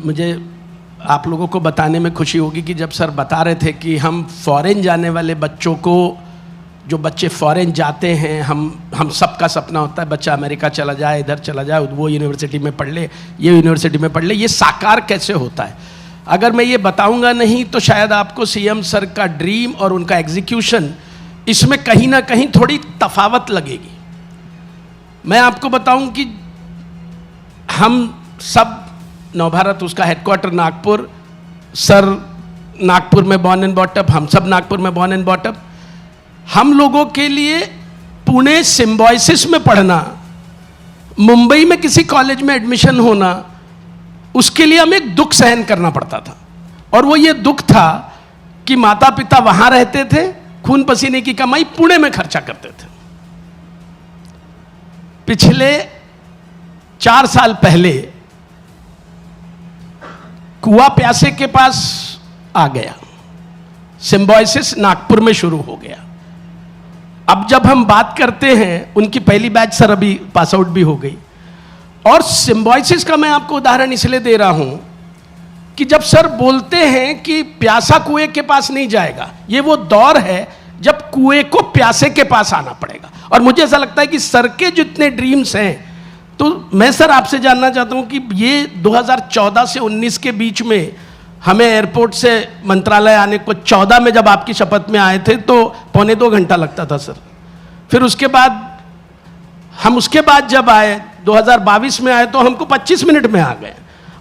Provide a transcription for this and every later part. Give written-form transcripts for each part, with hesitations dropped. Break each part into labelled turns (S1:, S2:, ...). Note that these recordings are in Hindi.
S1: मुझे आप लोगों को बताने में खुशी होगी कि जब सर बता रहे थे कि हम फॉरेन जाने वाले बच्चों को, जो बच्चे फॉरेन जाते हैं, हम सबका सपना होता है बच्चा अमेरिका चला जाए, इधर चला जाए, वो यूनिवर्सिटी में पढ़ ले, ये यूनिवर्सिटी में पढ़ ले, ये साकार कैसे होता है? अगर मैं ये बताऊंगा नहीं तो शायद आपको सीएम सर का ड्रीम और उनका एग्जीक्यूशन इसमें कहीं ना कहीं थोड़ी तफावत लगेगी। मैं आपको बताऊं कि हम सब, नवभारत उसका हेडक्वार्टर नागपुर, सर नागपुर में बॉर्न एंड बॉटअप, हम सब नागपुर में बॉर्न एंड बॉटअप। हम लोगों के लिए पुणे सिम्बायोसिस में पढ़ना, मुंबई में किसी कॉलेज में एडमिशन होना, उसके लिए हमें एक दुख सहन करना पड़ता था। और वो ये दुख था कि माता पिता वहां रहते थे, खून पसीने की कमाई पुणे में खर्चा करते थे। पिछले 4 साल पहले कुआं प्यासे के पास आ गया, सिम्बायोसिस नागपुर में शुरू हो गया। अब जब हम बात करते हैं, उनकी पहली बैच सर अभी पास आउट भी हो गई, और सिम्बायोसिस का मैं आपको उदाहरण इसलिए दे रहा हूं कि जब सर बोलते हैं कि प्यासा कुएं के पास नहीं जाएगा, ये वो दौर है जब कुएं को प्यासे के पास आना पड़ेगा। और मुझे ऐसा लगता है कि सर के जितने ड्रीम्स हैं, तो मैं सर आपसे जानना चाहता हूं कि ये 2014 से 19 के बीच में हमें एयरपोर्ट से मंत्रालय आने को, 14 में जब आपकी शपथ में आए थे तो 1.25 घंटा लगता था सर। फिर उसके बाद उसके बाद जब आए 2022 में आए तो हमको 25 मिनट में आ गए।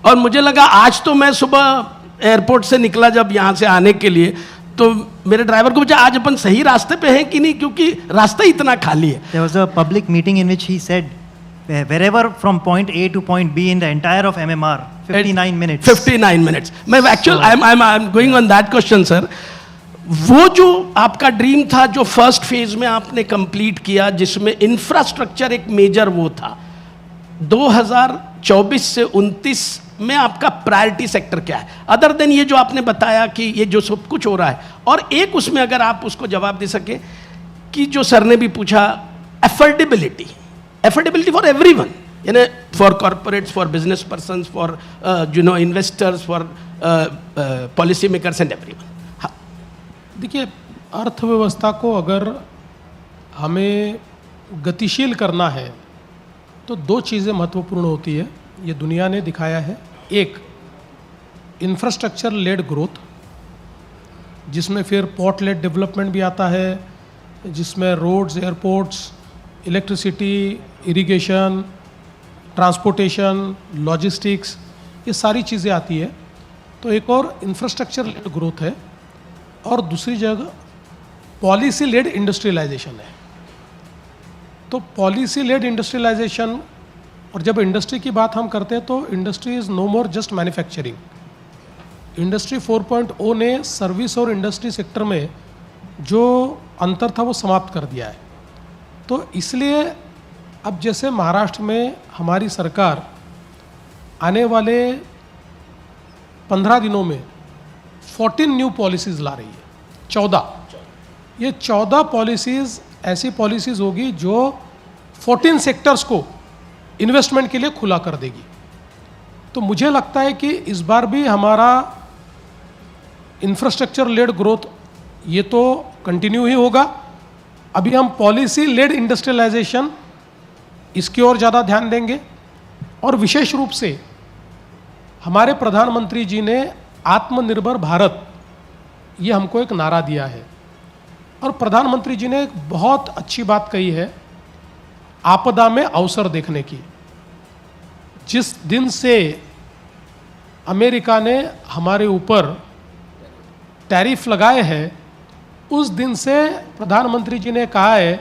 S1: और मुझे लगा आज तो मैं सुबह एयरपोर्ट से निकला जब यहाँ से आने के लिए, तो मेरे ड्राइवर को पूछा आज अपन सही रास्ते पे हैं कि नहीं, क्योंकि रास्ता इतना खाली है।
S2: There was a public meeting in which he said wherever from point A to point B in the entire of MMR 59 minutes. 59
S1: minutes. मैं actual I'm going on that question sir. वो जो आपका ड्रीम था जो फर्स्ट फेज में आपने कंप्लीट किया, जिसमें इंफ्रास्ट्रक्चर एक मेजर वो था, 2024 से 29 में आपका प्रायोरिटी सेक्टर क्या है, अदर देन ये जो आपने बताया कि ये जो सब कुछ हो रहा है? और एक उसमें अगर आप उसको जवाब दे सके कि जो सर ने भी पूछा, एफोर्डेबिलिटी फॉर एवरीवन, यानी for corporates, for business persons, for investors, for policy makers and everyone.
S3: देखिए, अर्थव्यवस्था को अगर हमें गतिशील करना है तो 2 चीज़ें महत्वपूर्ण होती है, ये दुनिया ने दिखाया है। एक, इंफ्रास्ट्रक्चर लेड ग्रोथ, जिसमें फिर पोर्ट लेड डेवलपमेंट भी आता है, जिसमें roads, airports, electricity, irrigation, transportation, logistics, ये सारी चीज़ें आती है। तो एक और इंफ्रास्ट्रक्चर लेड ग्रोथ है, और दूसरी जगह पॉलिसी लेड इंडस्ट्रियलाइजेशन है। तो पॉलिसी लेड इंडस्ट्रियलाइजेशन, और जब इंडस्ट्री की बात हम करते हैं तो industry is no more just manufacturing. Industry 4.0 ने सर्विस और इंडस्ट्री सेक्टर में जो अंतर था वो समाप्त कर दिया है। तो इसलिए अब जैसे महाराष्ट्र में हमारी सरकार आने वाले 15 दिनों में 14 न्यू पॉलिसीज़ ला रही है, 14। ये 14 पॉलिसीज़ ऐसी पॉलिसीज़ होगी जो 14 सेक्टर्स को इन्वेस्टमेंट के लिए खुला कर देगी। तो मुझे लगता है कि इस बार भी हमारा इंफ्रास्ट्रक्चर लेड ग्रोथ ये तो कंटिन्यू ही होगा। अभी हम पॉलिसी लेड इंडस्ट्रियलाइजेशन इसकी ओर ज़्यादा ध्यान देंगे, और विशेष रूप से हमारे प्रधानमंत्री जी ने आत्मनिर्भर भारत ये हमको एक नारा दिया है, और प्रधानमंत्री जी ने एक बहुत अच्छी बात कही है, आपदा में अवसर देखने की। जिस दिन से अमेरिका ने हमारे ऊपर टैरिफ लगाए हैं, उस दिन से प्रधानमंत्री जी ने कहा है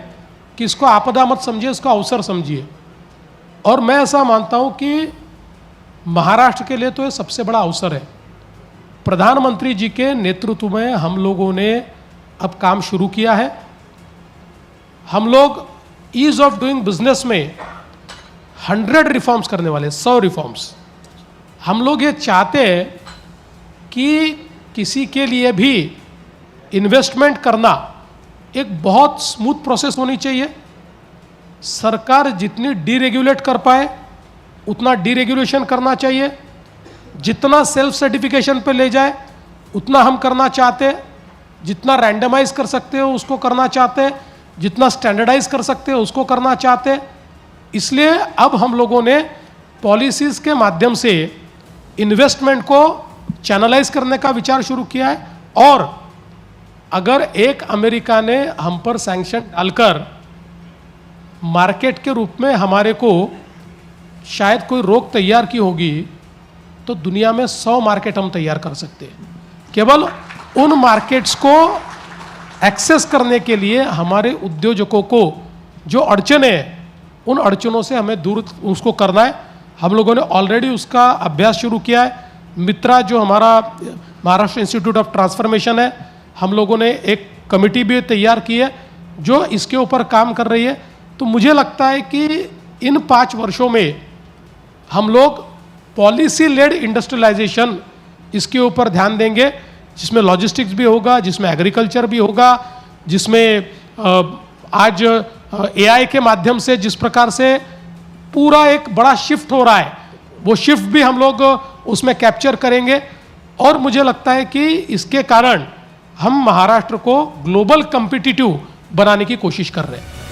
S3: कि इसको आपदा मत समझिए, इसको अवसर समझिए। और मैं ऐसा मानता हूं कि महाराष्ट्र के लिए तो ये सबसे बड़ा अवसर है। प्रधानमंत्री जी के नेतृत्व में हम लोगों ने अब काम शुरू किया है। हम लोग ईज ऑफ डूइंग बिजनेस में 100 रिफॉर्म्स करने वाले, 100 रिफॉर्म्स। हम लोग ये चाहते हैं कि किसी के लिए भी इन्वेस्टमेंट करना एक बहुत स्मूथ प्रोसेस होनी चाहिए। सरकार जितनी डीरेगुलेट कर पाए उतना डीरेगुलेशन करना चाहिए। जितना सेल्फ सर्टिफिकेशन पे ले जाए उतना हम करना चाहते हैं, जितना रैंडमाइज कर सकते हो उसको करना चाहते हैं, जितना स्टैंडर्डाइज कर सकते हो उसको करना चाहते हैं। इसलिए अब हम लोगों ने पॉलिसीज़ के माध्यम से इन्वेस्टमेंट को चैनलाइज करने का विचार शुरू किया है। और अगर एक अमेरिका ने हम पर सैंक्शन डालकर मार्केट के रूप में हमारे को शायद कोई रोक तैयार की होगी, तो दुनिया में 100 मार्केट हम तैयार कर सकते हैं। केवल उन मार्केट्स को एक्सेस करने के लिए हमारे उद्योजकों को जो अड़चने हैं, उन अड़चनों से हमें दूर उसको करना है। हम लोगों ने ऑलरेडी उसका अभ्यास शुरू किया है। मित्रा जो हमारा महाराष्ट्र इंस्टीट्यूट ऑफ ट्रांसफॉर्मेशन है, हम लोगों ने एक कमिटी भी तैयार की है जो इसके ऊपर काम कर रही है। तो मुझे लगता है कि इन 5 वर्षों में हम लोग पॉलिसी लेड इंडस्ट्रियलाइजेशन इसके ऊपर ध्यान देंगे, जिसमें लॉजिस्टिक्स भी होगा, जिसमें एग्रीकल्चर भी होगा, जिसमें आज एआई के माध्यम से जिस प्रकार से पूरा एक बड़ा शिफ्ट हो रहा है, वो शिफ्ट भी हम लोग उसमें कैप्चर करेंगे। और मुझे लगता है कि इसके कारण हम महाराष्ट्र को ग्लोबल कॉम्पिटिटिव बनाने की कोशिश कर रहे हैं।